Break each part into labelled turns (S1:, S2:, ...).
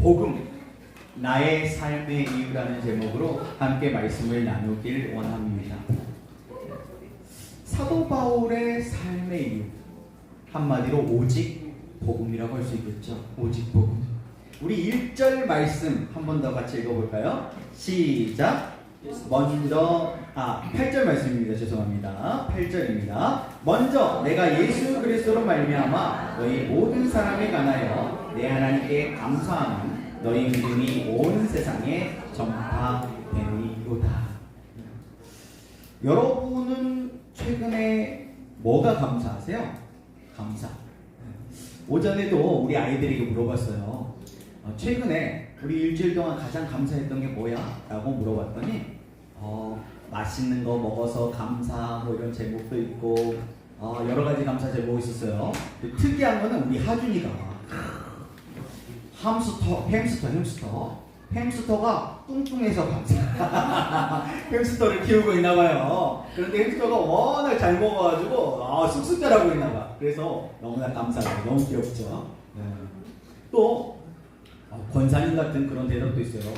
S1: 복음, 나의 삶의 이유라는 제목으로 함께 말씀을 나누길 원합니다. 사도 바울의 삶의 이유, 한마디로 오직 복음이라고 할 수 있겠죠. 오직 복음. 우리 1절 말씀 한 번 더 같이 읽어볼까요? 시작. 먼저 8절 말씀입니다. 죄송합니다. 8절입니다. 먼저 내가 예수 그리스도로 말미암아 너희 모든 사람에 관하여 내 하나님께 감사하는 너희 믿음이 온 세상에 전파되니로다. 여러분은 최근에 뭐가 감사하세요? 감사. 오전에도 우리 아이들에게 물어봤어요. 최근에 우리 일주일 동안 가장 감사했던 게 뭐야? 라고 물어봤더니 맛있는 거 먹어서 감사 뭐 이런 제목도 있고 여러 가지 감사 제목이 있었어요. 특이한 거는 우리 하준이가 햄스터가 뚱뚱해서 감사. 햄스터를 키우고 있나 봐요. 그런데 햄스터가 워낙 잘 먹어가지고 쑥쑥 자라고 있나 봐. 그래서 너무나 감사해요. 너무 귀엽죠. 네. 또 권사님 같은 그런 대답도 있어요.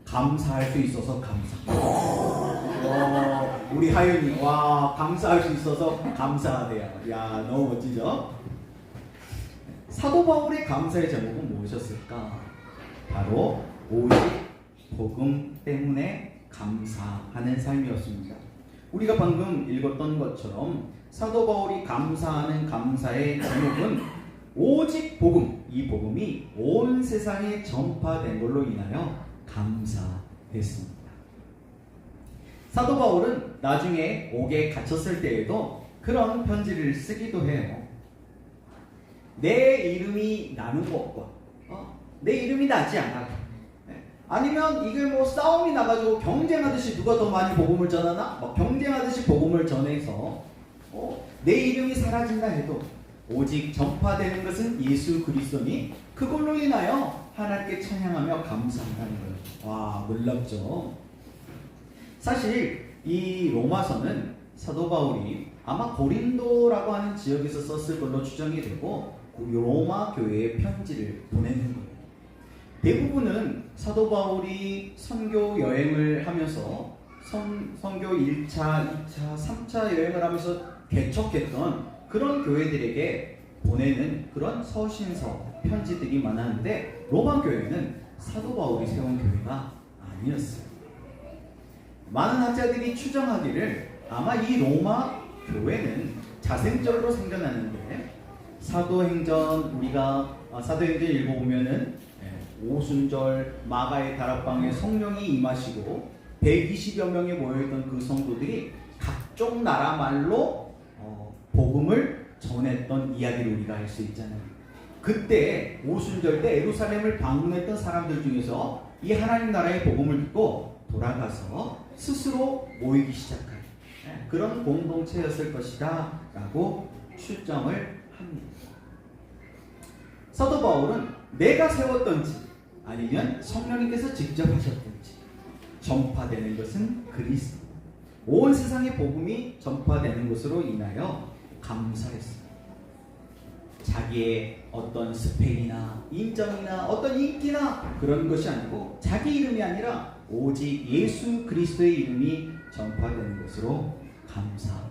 S1: 감사할 수 있어서 감사. 우리 하윤이 감사할 수 있어서 감사하대요. 야, 너무 멋지죠? 사도 바울의 감사의 제목은 무엇이었을까? 바로 오직 복음 때문에 감사하는 삶이었습니다. 우리가 방금 읽었던 것처럼 사도 바울이 감사하는 감사의 제목은 오직 복음, 이 복음이 온 세상에 전파된 걸로 인하여 감사했습니다. 사도 바울은 나중에 옥에 갇혔을 때에도 그런 편지를 쓰기도 해요. 내 이름이 나는 것과 내 이름이 나지 않아. 아니면 이게 뭐 싸움이 나가지고 경쟁하듯이 누가 더 많이 복음을 전하나? 경쟁하듯이 복음을 전해서 내 이름이 사라진다 해도 오직 전파되는 것은 예수 그리스도니 그걸로 인하여 하나님께 찬양하며 감사한다는 거예요. 와, 놀랍죠? 사실 이 로마서는 사도 바울이 아마 고린도라고 하는 지역에서 썼을 걸로 추정이 되고 로마 교회에 편지를 보내는 거예요. 대부분은 사도 바울이 선교 여행을 하면서 선교 1차, 2차, 3차 여행을 하면서 개척했던 그런 교회들에게 보내는 그런 서신서, 편지들이 많았는데 로마 교회는 사도 바울이 세운 교회가 아니었어요. 많은 학자들이 추정하기를 아마 이 로마 교회는 자생절로 생겨났는데 우리가 사도행전 읽어보면은 오순절 마가의 다락방에 성령이 임하시고 120여 명이 모여있던 그 성도들이 각종 나라 말로 복음을 전했던 이야기를 우리가 알 수 있잖아요. 그때 오순절 때 예루살렘을 방문했던 사람들 중에서 이 하나님 나라의 복음을 듣고 돌아가서 스스로 모이기 시작한 그런 공동체였을 것이다 라고 추정을 합니다. 사도 바울은 내가 세웠던지 아니면 성령님께서 직접 하셨던지 전파되는 것은 그리스도, 온 세상의 복음이 전파되는 것으로 인하여 감사했습니다. 자기의 어떤 스펙이나 인정이나 어떤 인기나 그런 것이 아니고 자기 이름이 아니라 오직 예수 그리스도의 이름이 전파되는 것으로 감사했던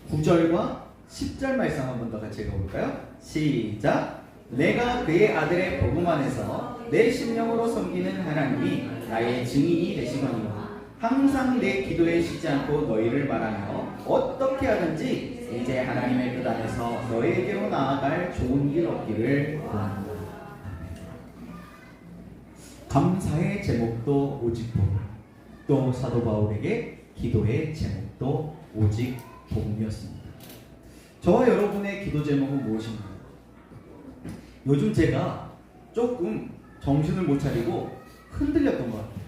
S1: 거죠. 9절과 10절 말씀 한 번 더 같이 읽어볼까요? 시작. 내가 그의 아들의 복음 안에서 내 심령으로 섬기는 하나님이 나의 증인이 되시거니와 항상 내 기도에 쉬지 않고 너희를 말하며 어떻게 하든지 이제 하나님의 뜻 안에서 너희에게로 나아갈 좋은 길 얻기를 구한다. 감사의 제목도 오직 복음, 또 사도 바울에게 기도의 제목도 오직 복음이었습니다. 저와 여러분의 기도 제목은 무엇인가요? 요즘 제가 조금 정신을 못 차리고 흔들렸던 것 같아요.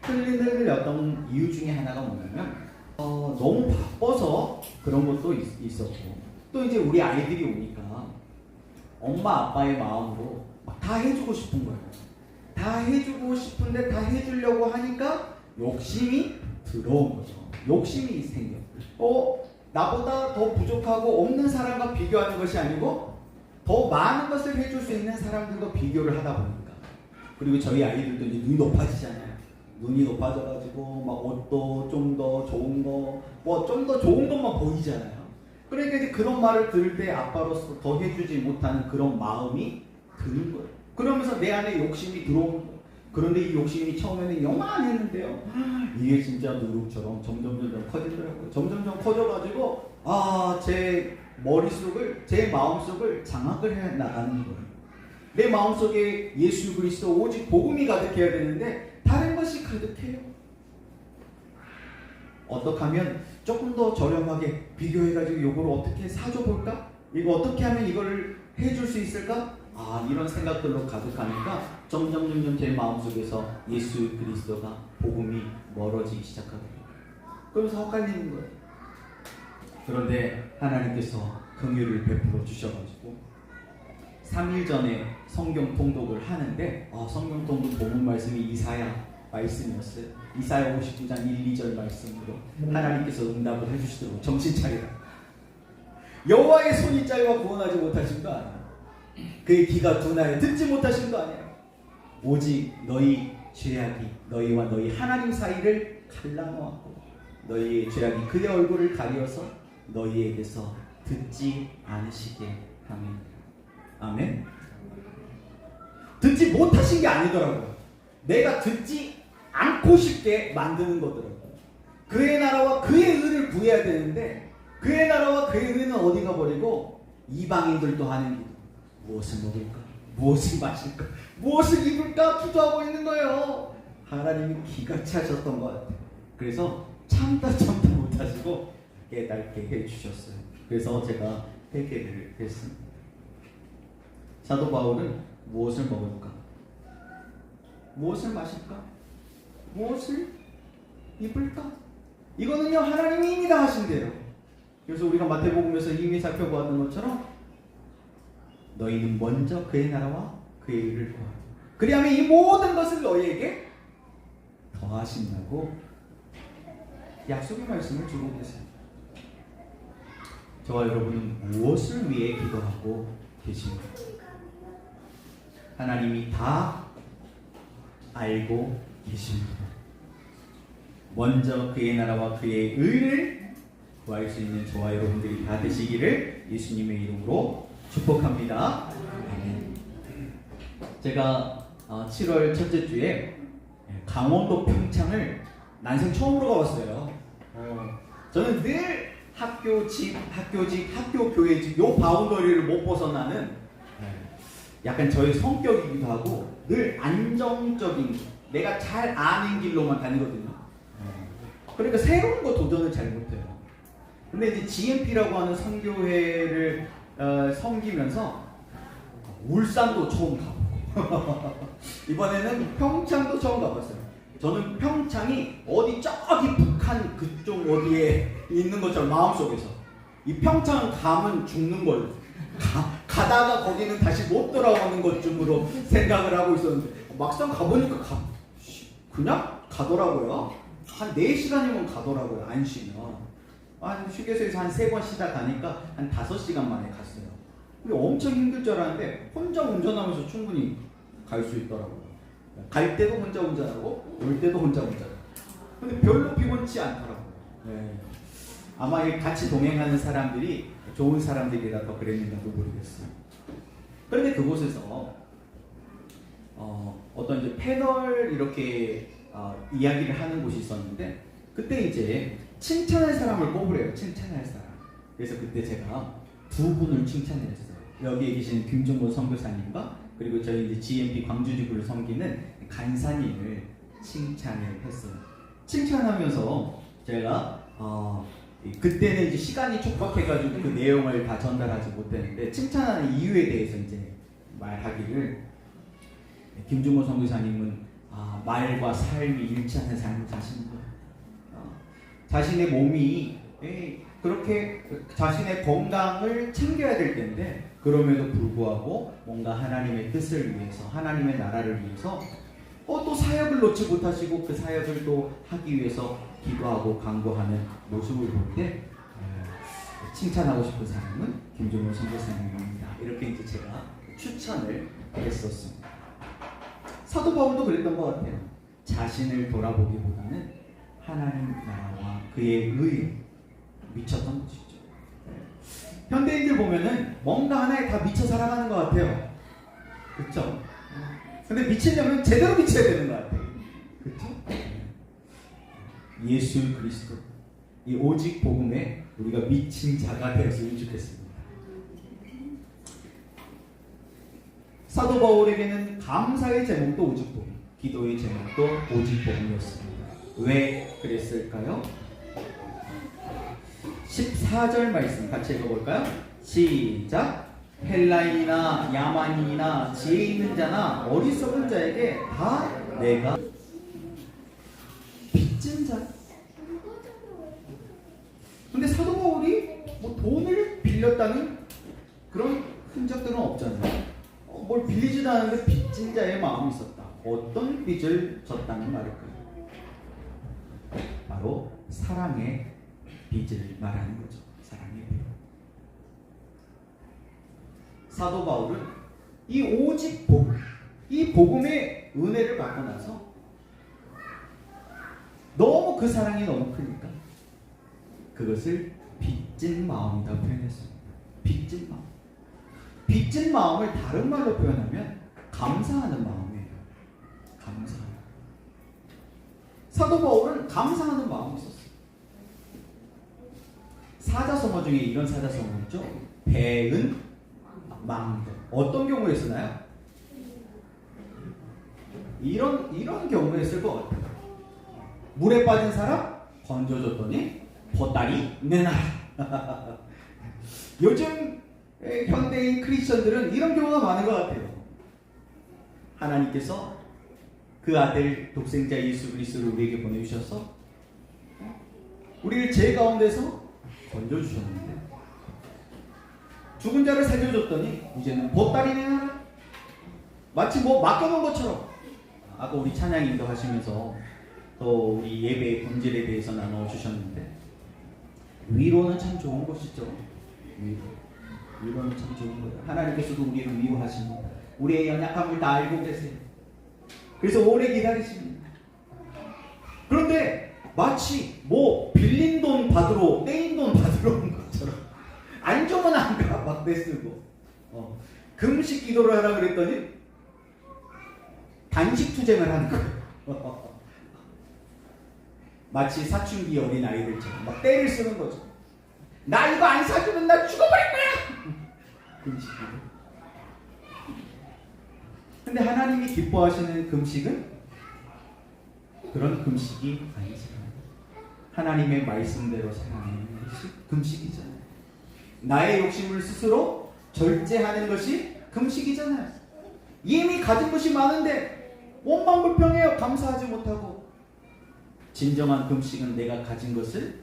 S1: 흔들렸던 이유 중에 하나가 뭐냐면 너무 바빠서 그런 것도 있었고 또 이제 우리 아이들이 오니까 엄마 아빠의 마음으로 막 다 해주고 싶은 거예요. 다 해주고 싶은데 다 해주려고 하니까 욕심이 들어온 거죠. 욕심이 생겨. 나보다 더 부족하고 없는 사람과 비교하는 것이 아니고 더 많은 것을 해줄 수 있는 사람들과 비교를 하다 보니까, 그리고 저희 아이들도 이제 눈이 높아지잖아요. 눈이 높아져가지고 막 옷도 좀 더 좋은 거, 뭐 좀 더 좋은 것만 보이잖아요. 그러니까 이제 그런 말을 들을 때 아빠로서 더 해주지 못하는 그런 마음이 드는 거예요. 그러면서 내 안에 욕심이 들어오는 거예요. 그런데 이 욕심이 처음에는 영만했는데요, 이게 진짜 누룩처럼 점점 커지더라고요. 점점 커져가지고 제 머릿속을, 제 마음속을 장악을 해 나가는 거예요. 내 마음속에 예수 그리스도 오직 복음이 가득해야 되는데 다른 것이 가득해요. 어떻게 하면 조금 더 저렴하게 비교해가지고 이거를 어떻게 사줘볼까? 이거 어떻게 하면 이걸 해줄 수 있을까? 이런 생각들로 가득하니까 점점 제 마음속에서 예수 그리스도가 복음이 멀어지기 시작하더라고요. 그러면서 헛갈리는 거예요. 그런데 하나님께서 긍휼을 베풀어 주셔가지고 3일 전에 성경 통독을 하는데 성경 통독 본문 말씀이 이사야 말씀이었어요. 이사야 59장 1, 2절 말씀으로 하나님께서 응답을 해주시도록 정신 차리라. 여호와의 손이 짧아 구원하지 못하신 거 아니에요. 그의 귀가 둔하여 듣지 못하신 거 아니에요. 오직 너희 죄악이 너희와 너희 하나님 사이를 갈라놓았고 너희의 죄악이 그의 얼굴을 가려서 너희에게서 듣지 않으시게 하면. 아멘. 듣지 못하신 게 아니더라고요. 내가 듣지 않고 싶게 만드는 거더라고요. 그의 나라와 그의 의를 구해야 되는데 그의 나라와 그의 의는 어디 가버리고 이방인들도 하는 기도, 무엇을 먹을까? 무엇을 마실까? 무엇을 입을까? 기도하고 있는 거예요. 하나님이 기가 차셨던 것 같아요. 그래서 참다 못하시고 깨닫게 해주셨어요. 그래서 제가 회개를 했습니다. 사도 바울은 무엇을 먹을까? 무엇을 마실까? 무엇을 입을까? 이거는요 하나님이 이미 다 하신대요. 그래서 우리가 마태복음에서 이미 살펴보았던 것처럼 너희는 먼저 그의 나라와 그의 의를 구하라. 그리하면 이 모든 것을 너희에게 더하신다고 약속의 말씀을 주고 계세요. 저와 여러분은 무엇을 위해 기도하고 계십니까? 하나님이 다 알고 계십니다. 먼저 그의 나라와 그의 의를 구할 수 있는 저와 여러분들이 다 되시기를 예수님의 이름으로 축복합니다. 제가 7월 첫째 주에 강원도 평창을 난생 처음으로 가봤어요. 저는 늘 학교, 집, 학교, 교회, 집 요 바운더리를 못 벗어나는 약간 저의 성격이기도 하고 늘 안정적인, 내가 잘 아는 길로만 다니거든요. 그러니까 새로운 거 도전을 잘 못해요. 근데 이제 GMP라고 하는 선교회를 섬기면서 울산도 처음 가보고 이번에는 평창도 처음 가봤어요. 저는 평창이 어디 저기 북한 그쪽 어디에 있는 것처럼 마음속에서 이 평창 가면 죽는 걸 가다가 거기는 다시 못 돌아오는 것쯤으로 생각을 하고 있었는데 막상 가보니까 그냥 가더라고요. 한 4시간이면 가더라고요. 안 쉬면. 휴게소에서 한 3번 쉬다 가니까 한 5시간 만에 갔어요. 근데 엄청 힘들 줄 알았는데 혼자 운전하면서 충분히 갈 수 있더라고요. 갈 때도 혼자 운전하고 올 때도 혼자 운전하고. 근데 별로 피곤치 않더라고요. 아마 같이 동행하는 사람들이 좋은 사람들이라서 그랬는지도 모르겠어요. 그런데 그곳에서 어떤 이제 패널 이렇게 이야기를 하는 곳이 있었는데 그때 이제 칭찬할 사람을 뽑으래요. 칭찬할 사람. 그래서 그때 제가 2분을 칭찬했어요. 여기에 계신 김종곤 선교사님과 그리고 저희 이제 GMP 광주지구를 섬기는 간사님을 칭찬을 했어요. 칭찬하면서 제가 그때는 이제 시간이 촉박해가지고 그 내용을 다 전달하지 못했는데 칭찬하는 이유에 대해서 이제 말하기를 김종곤 선교사님은 말과 삶이 일치하는 삶을 사시는 거예요. 자신의 몸이 그렇게 자신의 건강을 챙겨야 될 텐데 그럼에도 불구하고 뭔가 하나님의 뜻을 위해서 하나님의 나라를 위해서 또 사역을 놓지 못하시고 그 사역을 또 하기 위해서 기도하고 간구하는 모습을 볼 때 칭찬하고 싶은 사람은 김종호 선교사님입니다. 이렇게 이제 제가 추천을 했었습니다. 사도 바울도 그랬던 것 같아요. 자신을 돌아보기보다는 하나님 나라와 그의 의에 미쳤던 것이죠. 현대인들 보면은 뭔가 하나에 다 미쳐 살아가는 것 같아요. 그렇죠? 근데 미치려면 제대로 미쳐야 되는 것 같아요. 그렇죠? 예수 그리스도 이 오직 복음에 우리가 미친 자가 되었으면 좋겠습니다. 사도 바울에게는 감사의 제목도 오직 복음, 기도의 제목도 오직 복음이었습니다. 왜 그랬을까요? 14절 말씀 같이 읽어볼까요? 시작! 헬라인이나 야만인이나 지혜 있는 자나 어리석은 자에게 다 내가 빚진 자. 근데 사도 바울이 뭐 돈을 빌렸다는 그런 흔적들은 없잖아요. 뭘 빌리지도 않았는데 빚진 자의 마음이 있었다. 어떤 빚을 졌다는 말일까요? 바로 사랑의 빚을 말하는 거죠. 사랑의 빚. 사도 바울은 이 오직 복음, 이 복음의 은혜를 받고 나서 너무 그 사랑이 너무 크니까 그것을 빚진 마음이다 표현했습니다. 빚진 마음. 빚진 마음을 다른 말로 표현하면 감사하는 마음이에요. 감사하는. 사도 바울은 감사하는 마음이 있었어요. 사자성어 중에 이런 사자성어 있죠. 배은 망대. 어떤 경우에 쓰나요? 이런 경우에 쓸 것 같아요. 물에 빠진 사람 건져줬더니 보따리 내놔라. 요즘 현대인 크리스천들은 이런 경우가 많은 것 같아요. 하나님께서 그 아들 독생자 예수 그리스도를 우리에게 보내주셔서 우리를 죄 가운데서 건져주셨는데 죽은 자를 살려줬더니 이제는 보따리 내놔라. 마치 뭐 맡겨놓은 것처럼. 아까 우리 찬양 인도하시면서 또 우리 예배의 본질에 대해서 나눠주셨는데 위로는 참 좋은 것이죠. 위로는 참 좋은 거예요. 하나님께서도 우리를 위로하십니다. 우리의 연약함을 다 알고 계세요. 그래서 오래 기다리십니다. 그런데 마치 뭐 빌린 돈 받으러 떼인 돈 받으러 온 것처럼 안 좋으면 안 가. 막 내쓰고 금식 기도를 하라 그랬더니 단식 투쟁을 하는 거예요. 마치 사춘기 어린 아이들처럼 막 때를 쓰는 거죠. 나 이거 안 사주면 나 죽어버릴 거야. 금식 기도. 근데 하나님이 기뻐하시는 금식은 그런 금식이 아니잖아요. 하나님의 말씀대로 살아가는 것이 금식이잖아요. 나의 욕심을 스스로 절제하는 것이 금식이잖아요. 이미 가진 것이 많은데 몸만 불평해요. 감사하지 못하고. 진정한 금식은 내가 가진 것을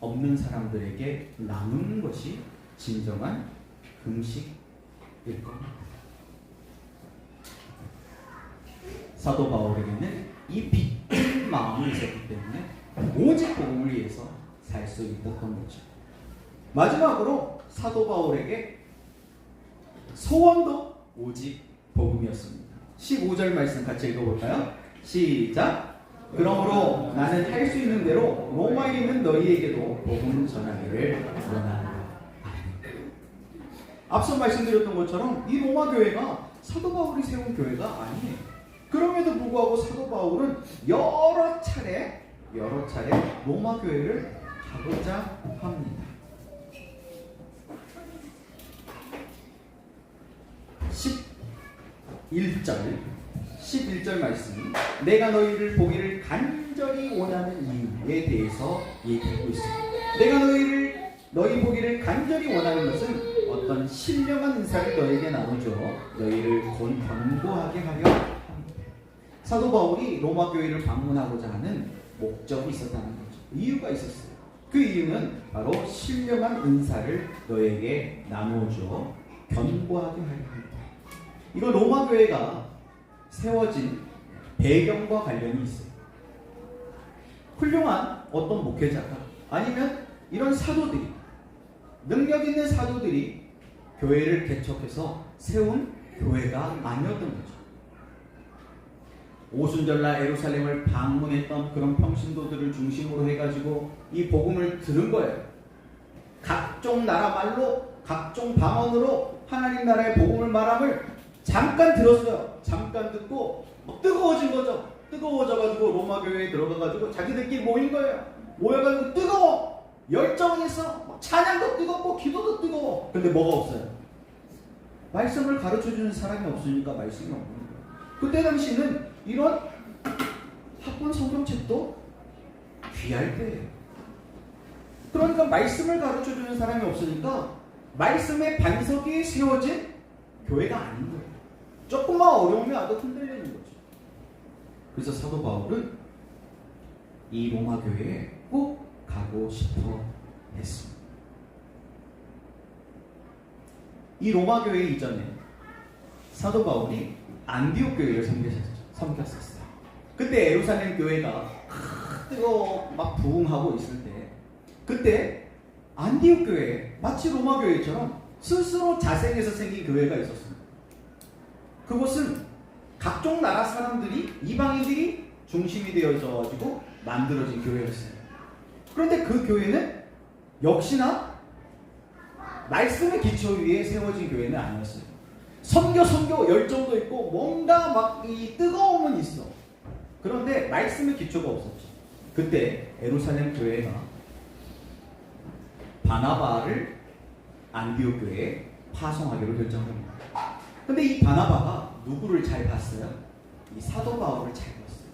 S1: 없는 사람들에게 나누는 것이 진정한 금식일 겁니다. 사도 바울에게는 이 빚진 마음이 있었기 때문에 오직 복음을 위해서 살 수 있었던 거죠. 마지막으로 사도 바울에게 소원도 오직 복음이었습니다. 15절 말씀 같이 읽어볼까요? 시작! 그러므로 나는 할 수 있는 대로 로마에 있는 너희에게도 복음 전하기를 원한다. 앞서 말씀드렸던 것처럼 이 로마 교회가 사도 바울이 세운 교회가 아니에요. 그럼에도 불구하고 사도 바울은 여러 차례 로마 교회를 가고자 합니다. 11절 말씀. 내가 너희를 보기를 간절히 원하는 이유에 대해서 얘기하고 있습니다. 내가 너희 보기를 간절히 원하는 것은 어떤 신령한 은사를 너에게 나눠줘 너희를 견고하게 하려 합니다. 사도 바울이 로마 교회를 방문하고자 하는 목적이 있었다는 거죠. 이유가 있었어요. 그 이유는 바로 신령한 은사를 너에게 나누어줘 견고하게 하려 합니다. 이거 로마 교회가 세워진 배경과 관련이 있어요. 훌륭한 어떤 목회자가 아니면 이런 사도들이 능력 있는 사도들이 교회를 개척해서 세운 교회가 아니었던 거죠. 오순절날 예루살렘을 방문했던 그런 평신도들을 중심으로 해가지고 이 복음을 들은 거예요. 각종 나라 말로 각종 방언으로 하나님 나라의 복음을 말함을 잠깐 들었어요. 잠깐 듣고 뜨거워진 거죠. 뜨거워져가지고 로마 교회에 들어가가지고 자기들끼리 모인 거예요. 모여가지고 뜨거워! 열정이 있어. 찬양도 뜨겁고 기도도 뜨거워. 근데 뭐가 없어요? 말씀을 가르쳐주는 사람이 없으니까 말씀이 없는 거예요. 그때 당시는 이런 학원 성경책도 귀할 때예요. 그러니까 말씀을 가르쳐주는 사람이 없으니까 말씀의 반석이 세워진 교회가 아닌 거예요. 조금만 어려움이 와도 흔들리는 거죠. 그래서 사도 바울은 이 로마 교회에 꼭 가고 싶어 했습니다. 이 로마 교회 이전에 사도 바울이 안디옥 교회를 섬겼었어요. 그때 예루살렘 교회가 뜨거워 막 부흥하고 있을 때 그때 안디옥 교회 마치 로마 교회처럼 스스로 자생해서 생긴 교회가 있었습니다. 그곳은 각종 나라 사람들이 이방인들이 중심이 되어져 가지고 만들어진 교회였어요. 그런데 그 교회는 역시나 말씀의 기초 위에 세워진 교회는 아니었어요. 선교 열정도 있고 뭔가 막 이 뜨거움은 있어. 그런데 말씀의 기초가 없었죠. 그때 예루살렘 교회가 바나바를 안디옥 교회에 파송하기로 결정합니다. 근데 이 바나바가 누구를 잘 봤어요? 이 사도 바울을 잘 봤어요.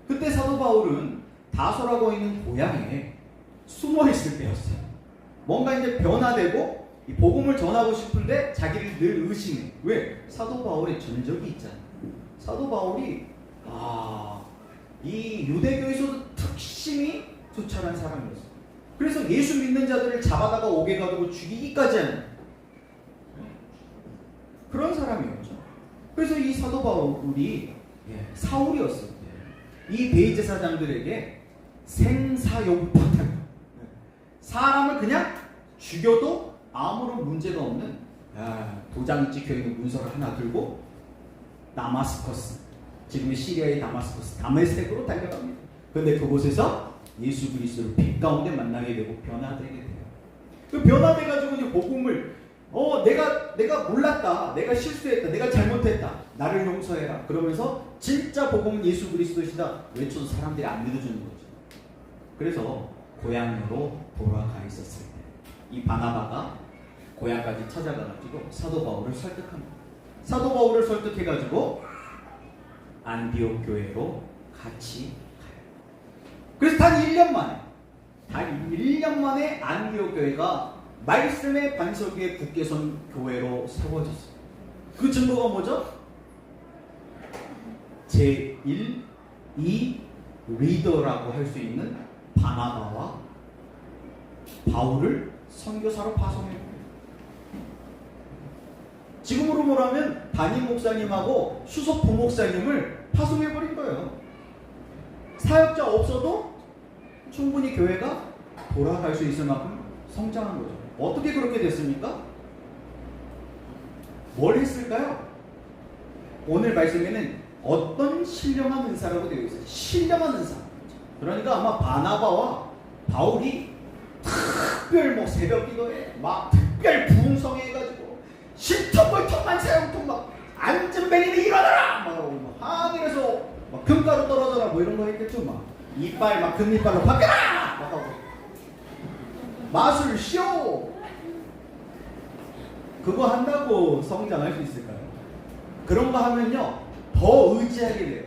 S1: 그때 사도 바울은 다소라고 있는 고향에 숨어 있을 때였어요. 뭔가 이제 변화되고 이 복음을 전하고 싶은데 자기를 늘 의심해. 왜? 사도 바울의 전적이 있잖아요. 사도 바울이 이 유대교에서도 특심이 투철한 사람이었어요. 그래서 예수 믿는 자들을 잡아다가 옥에 가두고 죽이기까지 하는 그런 사람이었죠. 그래서 이 사도 바울이 사울이었을 때 이 대제사장들에게 생사용파탄 사람을 그냥 죽여도 아무런 문제가 없는 도장이 찍혀있는 문서를 하나 들고 다마스커스, 지금의 시리아의 다마스커스, 다메섹으로 달려갑니다. 그런데 그곳에서 예수 그리스도를 빛 가운데 만나게 되고 변화되게 돼요. 그 변화돼가지고 이제 복음을 내가 몰랐다, 내가 실수했다, 내가 잘못했다, 나를 용서해라. 그러면서 진짜 복음은 예수 그리스도시다 외쳐도 사람들이 안 믿어주는 거죠. 그래서 고향으로 돌아가 있었을 때 이 바나바가 고향까지 찾아가가지고 사도 바울을 설득합니다. 사도 바울을 설득해가지고 안디옥 교회로 같이 가요. 그래서 단 1년 만에 안디옥 교회가 말씀의 반석 위에 굳게 선 교회로 세워졌어요. 그 증거가 뭐죠? 제1, 2 리더라고 할 수 있는 바나바와 바울을 선교사로 파송해요. 지금으로 말하면 담임 목사님하고 수석 부목사님을 파송해버린 거예요. 사역자 없어도 충분히 교회가 돌아갈 수 있을 만큼 성장한 거죠. 어떻게 그렇게 됐습니까? 뭘 했을까요? 오늘 말씀에는 어떤 신령한 은사라고 되어 있어요. 신령한 은사. 그러니까 아마 바나바와 바울이 특별 새벽 기도에 막 특별 부흥성에 해가지고 신통벌통 만사형통 막 안전벨리는 일어나라! 막 하늘에서 막 금가루 떨어져라 뭐 이런 거 했겠죠. 막 이빨 막 금이빨로 바뀌어라! 막 하고 마술 쇼! 그거 한다고 성장할 수 있을까요? 그런 거 하면요 더 의지하게 돼요.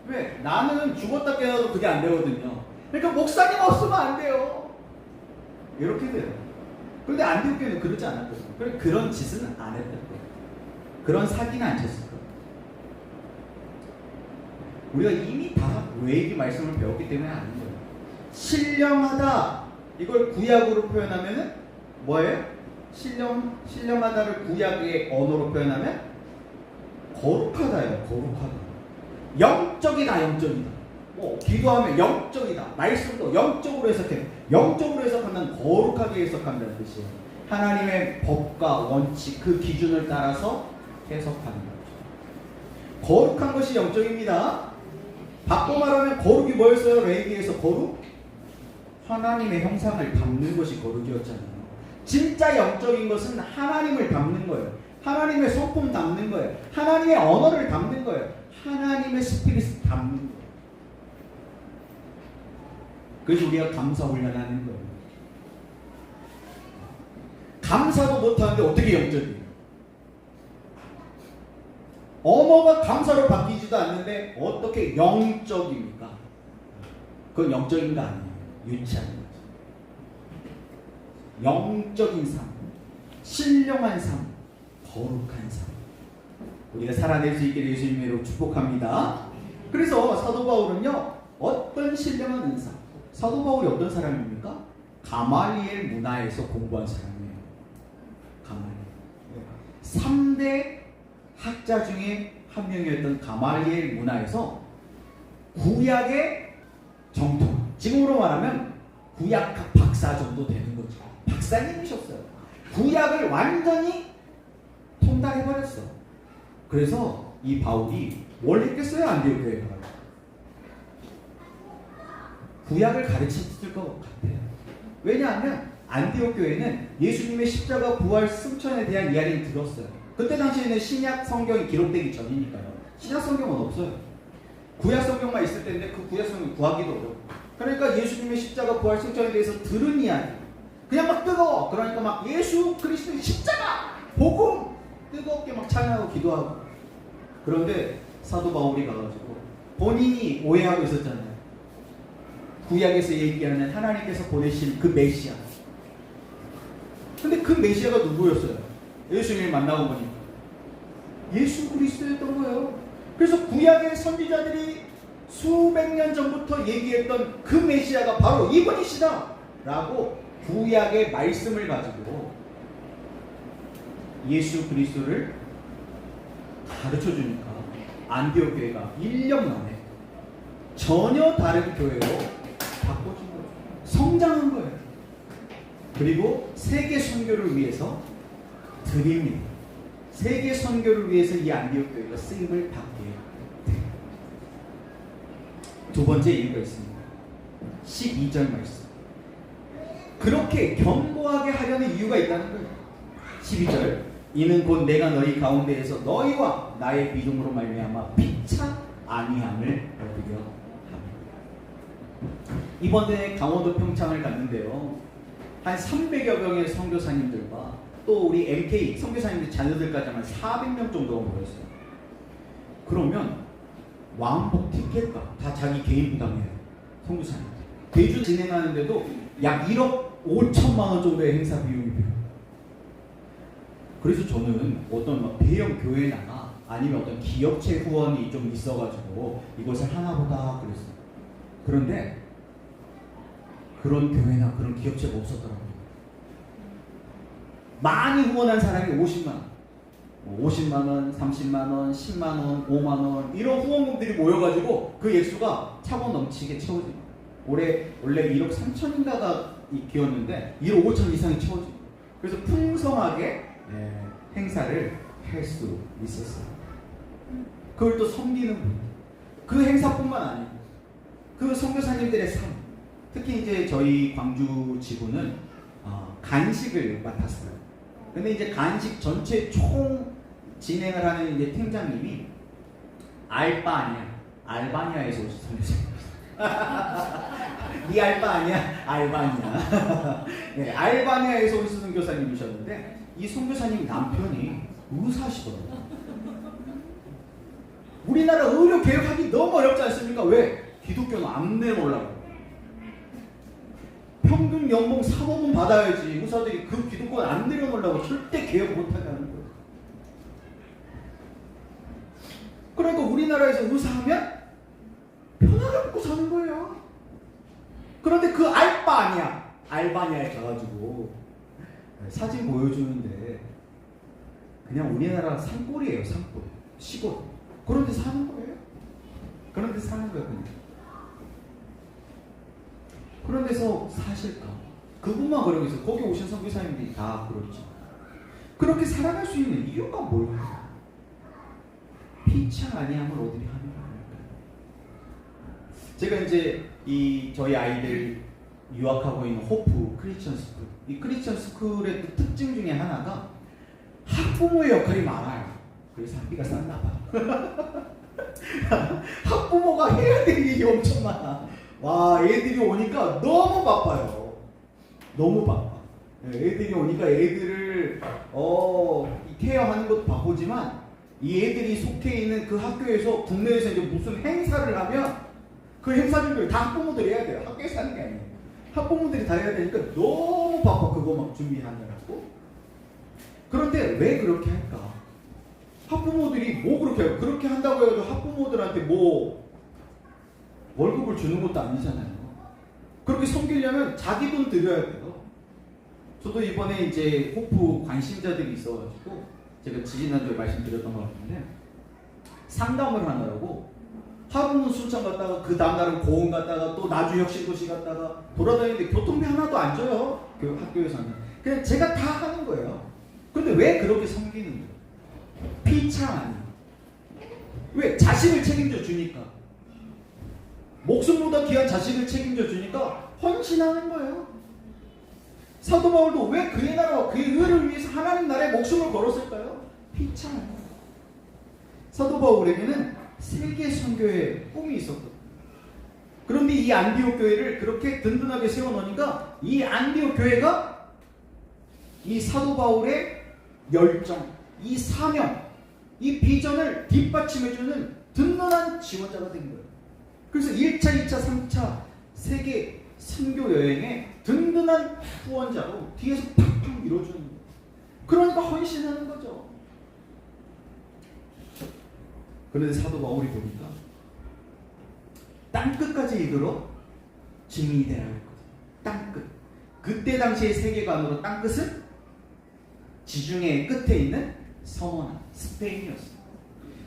S1: 왜? 나는 죽었다 깨어도 그게 안 되거든요. 그러니까 목사님 없으면 안 돼요. 이렇게 돼요. 그런데 안디옥 교회는 그러지 않았거든요. 그런 짓은 안 했던 거예요. 그런 사기는 안 쳤을 거예요. 우리가 이미 다 외기 말씀을 배웠기 때문에 아는 거예요. 신령하다 이걸 구약으로 표현하면은 뭐예요? 신령하다를 구약의 언어로 표현하면 거룩하다예요. 거룩하다. 영적이다. 영적이다. 기도하면 영적이다. 말씀도 영적으로 해석해. 영적으로 해석한다는 거룩하게 해석한다는 뜻이에요. 하나님의 법과 원칙, 그 기준을 따라서 해석하는 거죠. 거룩한 것이 영적입니다. 바꿔 말하면 거룩이 뭐였어요? 레위기에서 거룩? 하나님의 형상을 담는 것이 거룩이었잖아요. 진짜 영적인 것은 하나님을 담는 거예요. 하나님의 성품 담는 거예요. 하나님의 언어를 담는 거예요. 하나님의 스피릿을 담는 거예요. 그래서 우리가 감사 훈련하는 거예요. 감사도 못하는데 어떻게 영적이에요? 언어가 감사로 바뀌지도 않는데 어떻게 영적입니까? 그건 영적인 거 아니에요. 유치한 거죠. 영적인 삶, 신령한 삶, 거룩한 삶, 우리가 살아낼 수 있게 예수님의 이름으로 축복합니다. 그래서 사도 바울은요, 어떤 신령한 은사, 사도 바울이 어떤 사람입니까? 가말리엘 문화에서 공부한 사람이에요. 가말리엘. 3대 학자 중에 한 명이었던 가말리엘 문화에서 구약의 정통, 지금으로 말하면 구약학 박사 정도 되는 거죠. 박사님이셨어요. 구약을 완전히 통달해버렸어. 그래서 이 바울이 뭘 했겠어요? 안디옥 교회가 구약을 가르쳤을 것 같아요. 왜냐하면 안디옥 교회는 예수님의 십자가 부활 승천에 대한 이야기를 들었어요. 그때 당시에는 신약 성경이 기록되기 전이니까요. 신약 성경은 없어요. 구약 성경만 있을 때인데 그 구약 성경 구하기도 어려워. 그러니까 예수님의 십자가 부활 승천에 대해서 들은 이야기, 그냥 막 뜨거워. 그러니까 막 예수 그리스도의 십자가 복음 뜨겁게 막 찬양하고 기도하고. 그런데 사도 바울이 가가지고 본인이 오해하고 있었잖아요. 구약에서 얘기하는 하나님께서 보내신 그 메시아. 근데 그 메시아가 누구였어요? 예수님을 만나고 보니까 예수 그리스도였던 거예요. 그래서 구약의 선지자들이 수백 년 전부터 얘기했던 그 메시아가 바로 이분이시다 라고 구약의 말씀을 가지고 예수 그리스도를 가르쳐 주니까 안디옥 교회가 1년 만에 전혀 다른 교회로 바꿔준 거예요. 성장한 거예요. 그리고 세계 선교를 위해서 드립니다. 세계 선교를 위해서 이 안디옥 교회가 쓰임을 받게 돼요. 두 번째 이유가 있습니다. 12절 말씀. 그렇게 견고하게 하려는 이유가 있다는 거예요. 12절. 이는 곧 내가 너희 가운데에서 너희와 나의 믿음으로 말미암아 피차 아니함을 얻으려 합니다. 이번에 강원도 평창을 갔는데요. 한 300여 명의 선교사님들과 또 우리 MK 선교사님들 자녀들까지 한 400명 정도가 모였어요. 그러면 왕복 티켓값 다 자기 개인 부담이에요. 선교사님. 대주 진행하는데도 약 1억 5천만 원 정도의 행사 비용이 필요해요. 그래서 저는 어떤 대형 교회나 아니면 어떤 기업체 후원이 좀 있어가지고 이것을 하나보다 그랬어요. 그런데 그런 교회나 그런 기업체가 없었더라고요. 많이 후원한 사람이 50만 원, 50만 원, 30만 원, 10만 원, 5만 원 이런 후원금들이 모여가지고 그 액수가 차고 넘치게 채워집니다. 원래 1억 3천인가가 기였는데 1억 5천 이상이 채워집니다. 그래서 풍성하게 행사를 할 수 있었어요. 그걸 또 섬기는 분. 그 행사뿐만 아니고 그 선교사님들의 삶. 특히 이제 저희 광주 지부는 간식을 맡았어요. 근데 이제 간식 전체 총 진행을 하는 이제 팀장님이 알바니아에서 오신 선교사님이었어요. 이 알바 아니야? 알바니아. 네, 알바니아에서 오신 선교사님이셨는데 이 선교사님 남편이 의사시거든요. 우리나라 의료 개혁하기 너무 어렵지 않습니까? 왜? 기독교는 안 내놓으려고. 평균 연봉 3억은 받아야지 의사들이 그 기독교는 안 내려놓으려고 절대 개혁 못하게 하는 거예요. 그러니까 우리나라에서 의사하면 편하게 먹고 사는 거예요. 그런데 그 알바니아에 가가지고 사진 보여주는데 그냥 우리나라 산골이에요. 산골. 시골. 그런데 사는 거예요. 그런 데서 사는 거예요. 그냥. 그런 데서 사실까? 그분만 그러고 있어요. 거기 오신 선교사님들이 다 그렇죠. 그렇게 살아갈 수 있는 이유가 뭘까요? 피차 아니함을 어디에 하는 거예요? 제가 이제 저희 아이들 유학하고 있는 호프 크리스천 스쿨, 이 크리스천 스쿨의 또 특징 중에 하나가 학부모의 역할이 많아요. 그래서 학비가 쌌나 봐. 학부모가 해야 될 일이 엄청 많아. 와, 애들이 오니까 너무 바빠요. 너무 바빠. 애들이 오니까 애들을 케어하는 것도 바쁘지만 이 애들이 속해 있는 그 학교에서 국내에서 이제 무슨 행사를 하면 그 행사 준비를 다 학부모들이 해야 돼요. 학교에서 하는 게 아니에요. 학부모들이 다 해야 되니까 너무 바빠. 그거 막 준비하느라고. 그런데 왜 그렇게 할까? 학부모들이 뭐 그렇게 해요? 그렇게 한다고 해도 학부모들한테 뭐 월급을 주는 것도 아니잖아요. 그렇게 섬기려면 자기 돈 들여야 돼요. 저도 이번에 이제 호프 관심자들이 있어가지고 제가 지지난주에 말씀드렸던 것 같은데 상담을 하느라고 하루는 순창 갔다가 그 다음날은 고흥 갔다가 또 나주 혁신도시 갔다가 돌아다니는데 교통비 하나도 안 줘요. 그 학교에서는. 그냥 제가 다 하는 거예요. 근데 왜 그렇게 섬기는 거예요? 피차 아니에요. 왜? 자식을 책임져 주니까. 목숨보다 귀한 자식을 책임져 주니까 헌신하는 거예요. 사도 바울도 왜 그의 나라와 그의 의를 위해서 하나님 나라에 목숨을 걸었을까요? 피차예요. 사도 바울에게는 세계 선교의 꿈이 있었거든요. 그런데 이 안디옥 교회를 그렇게 든든하게 세워놓으니까 이 안디옥 교회가 이 사도 바울의 열정, 이 사명, 이 비전을 뒷받침해주는 든든한 지원자가 된 거예요. 그래서 1차, 2차, 3차 세계 선교 여행의 든든한 후원자로 뒤에서 팍팍 밀어주는 거예요. 그러니까 헌신하는 거죠. 그런데 사도 바울이 보니까 땅끝까지 이르러 증인이 되라 했거든요. 땅끝. 그때 당시의 세계관으로 땅끝은 지중해 끝에 있는 서머나 스페인이었어요.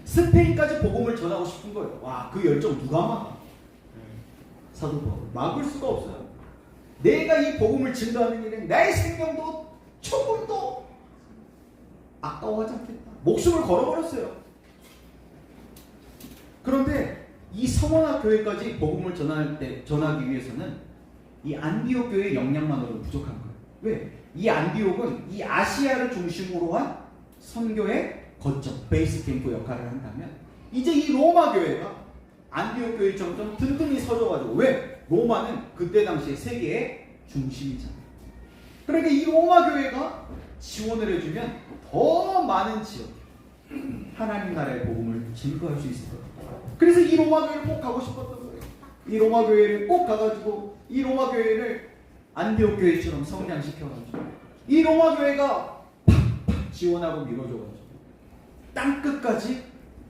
S1: 스페인까지 복음을 전하고 싶은 거예요. 와, 그 열정 누가 막아? 사도 바울 막을 수가 없어요. 내가 이 복음을 증거하는 일은 나의 생명도 조금도 아까워하지 않겠다. 목숨을 걸어버렸어요. 그런데 이 서머나 교회까지 복음을 전하기 위해서는 이 안디옥 교회의 역량만으로는 부족한 거예요. 왜? 이 안디옥은 이 아시아를 중심으로 한 선교의 거점, 베이스 캠프 역할을 한다면 이제 이 로마 교회가 안디옥 교회처럼 좀 든든히 서줘가지고 왜? 로마는 그때 당시에 세계의 중심이잖아요. 그러니까 이 로마 교회가 지원을 해주면 더 많은 지역 하나님 나라의 복음을 증거할 수 있을 거예요. 그래서 이 로마 교회를 꼭 가고 싶었던 거예요. 이 로마 교회를 꼭 가가지고 이 로마 교회를 안디옥 교회처럼 성장시켜가지고 이 로마 교회가 팍팍 지원하고 밀어줘가지고 땅끝까지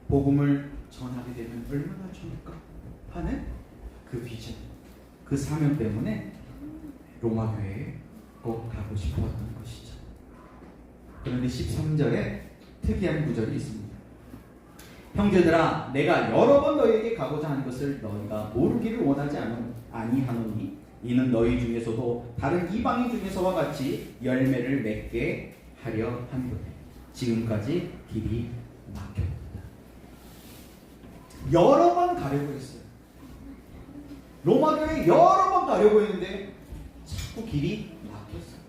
S1: 복음을 전하게 되면 얼마나 좋을까 하는 그 비전, 그 사명 때문에 로마 교회에 꼭 가고 싶었던 것이죠. 그런데 13절에 특이한 구절이 있습니다. 형제들아, 내가 여러 번 너희에게 가고자 하는 것을 너희가 모르기를 원하지 아니하노니 이는 너희 중에서도 다른 이방인 중에서와 같이 열매를 맺게 하려 함이로되 지금까지 길이 막혔다. 여러 번 가려고 했어요. 로마 교회에 여러 번 가려고 했는데 자꾸 길이 막혔어요.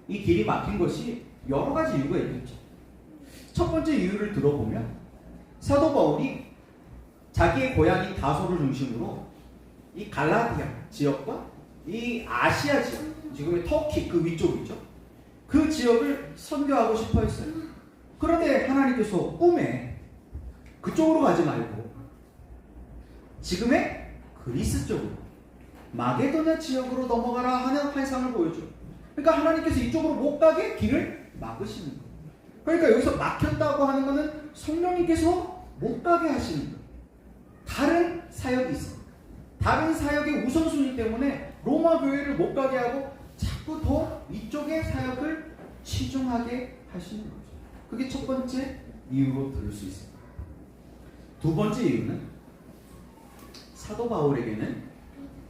S1: 이 길이 막힌 것이 여러 가지 이유가 있겠죠. 첫 번째 이유를 들어보면 사도 바울이 자기의 고향인 다소를 중심으로 이 갈라디아 지역과 이 아시아 지역, 지금의 터키 그 위쪽이죠. 그 지역을 선교하고 싶어 했어요. 그런데 하나님께서 꿈에 그쪽으로 가지 말고 지금의 그리스 쪽으로 마게도냐 지역으로 넘어가라 하는 환상을 보여줘요. 그러니까 하나님께서 이쪽으로 못 가게 길을 막으시는 거예요. 그러니까 여기서 막혔다고 하는 것은 성령님께서 못 가게 하시는 거예요. 다른 사역이 있습니다. 다른 사역의 우선순위 때문에 로마 교회를 못 가게 하고 자꾸 더 이쪽의 사역을 치중하게 하시는 거죠. 그게 첫 번째 이유로 들을 수 있습니다. 두 번째 이유는 사도 바울에게는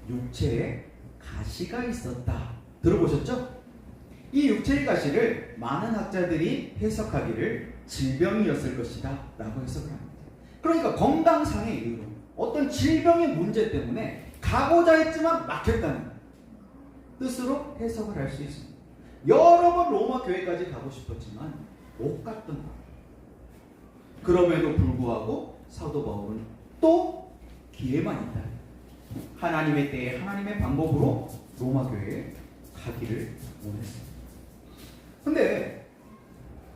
S1: 육체의 가시가 있었다. 들어보셨죠? 이 육체의 가시를 많은 학자들이 해석하기를 질병이었을 것이다 라고 해석을 합니다. 그러니까 건강상의 이유로 어떤 질병의 문제 때문에 가고자 했지만 막혔다는 뜻으로 해석을 할 수 있습니다. 여러 번 로마 교회까지 가고 싶었지만 못 갔던 거예요. 그럼에도 불구하고 사도 바울은 또 기회만 있다. 하나님의 때에 하나님의 방법으로 로마 교회에 가기를 원했습니다. 근데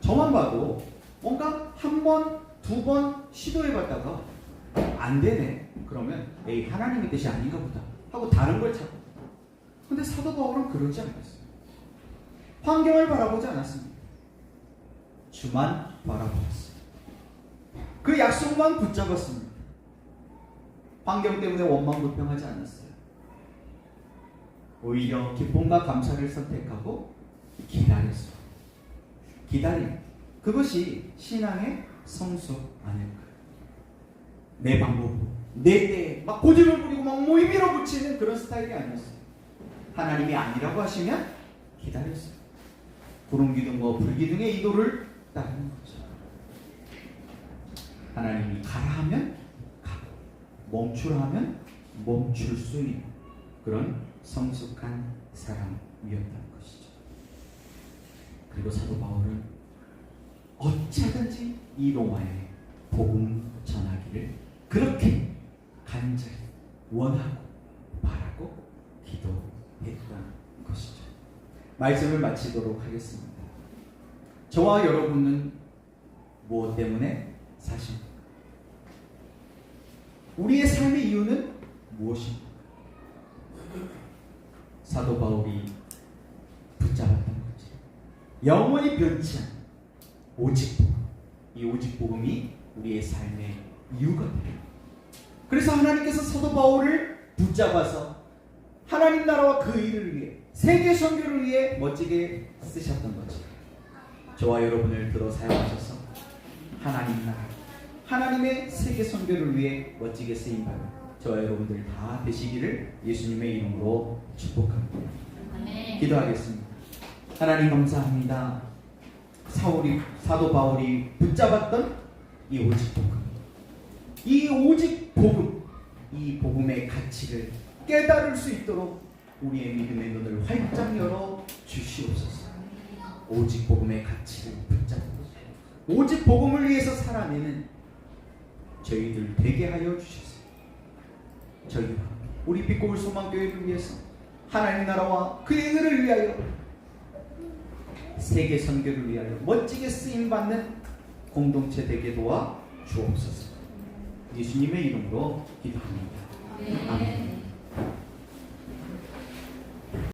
S1: 저만 봐도 뭔가 한 번, 두 번 시도해봤다가 안 되네. 그러면 에이 하나님의 뜻이 아닌가 보다 하고 다른 걸 찾고. 근데 사도 바울은 그러지 않았어요. 환경을 바라보지 않았습니다. 주만 바라보았어요. 그 약속만 붙잡았습니다. 환경 때문에 원망불평하지 않았어요. 오히려 기쁨과 감사를 선택하고 기다렸어요. 기다림. 그것이 신앙의 성수 아닐까요? 내 방법으로, 내 때에 막 고집을 부리고 막 밀어붙이는 그런 스타일이 아니었어요. 하나님이 아니라고 하시면 기다렸어요. 구름기둥과 불기둥의 이도를 따르는 거죠. 하나님이 가라 하면 가고 멈추라 하면 멈출 수 있는 그런 성숙한 사람이었다는 것이죠. 그리고 사도 바울은 어찌하든지 이 로마에 복음 전하기를 그렇게 간절히 원하고 바라고 기도했던 것이죠. 말씀을 마치도록 하겠습니다. 저와 여러분은 무엇 때문에 사십니까? 우리의 삶의 이유는 무엇입니까? 사도 바울이 붙잡았던 거지. 영원히 변치 않는 오직 복음. 이 오직 복음이 우리의 삶의 이유가 돼요. 그래서 하나님께서 사도 바울을 붙잡아서 하나님 나라와 그 일을 위해 세계 선교를 위해 멋지게 쓰셨던 거죠. 저와 여러분을 들어 사용하셔서 하나님 나라, 하나님의 세계 선교를 위해 멋지게 쓰임받은 저와 여러분들 다 되시기를 예수님의 이름으로 축복합니다. 기도하겠습니다. 하나님 감사합니다. 사도 바울이 붙잡았던 이 오직 복음, 이 오직 복음, 이 복음의 가치를 깨달을 수 있도록 우리의 믿음의 눈을 활짝 열어 주시옵소서. 오직 복음의 가치를 붙잡고 오직 복음을 위해서 살아내는 저희들 되게 하여 주셔서 저희가 우리 빛고울 소망교회를 위해서 하나님 나라와 그의 의를 위하여 세계 선교를 위하여 멋지게 쓰임받는 공동체 되게 도와 주옵소서. 예수님의 이름으로 기도합니다. 아멘.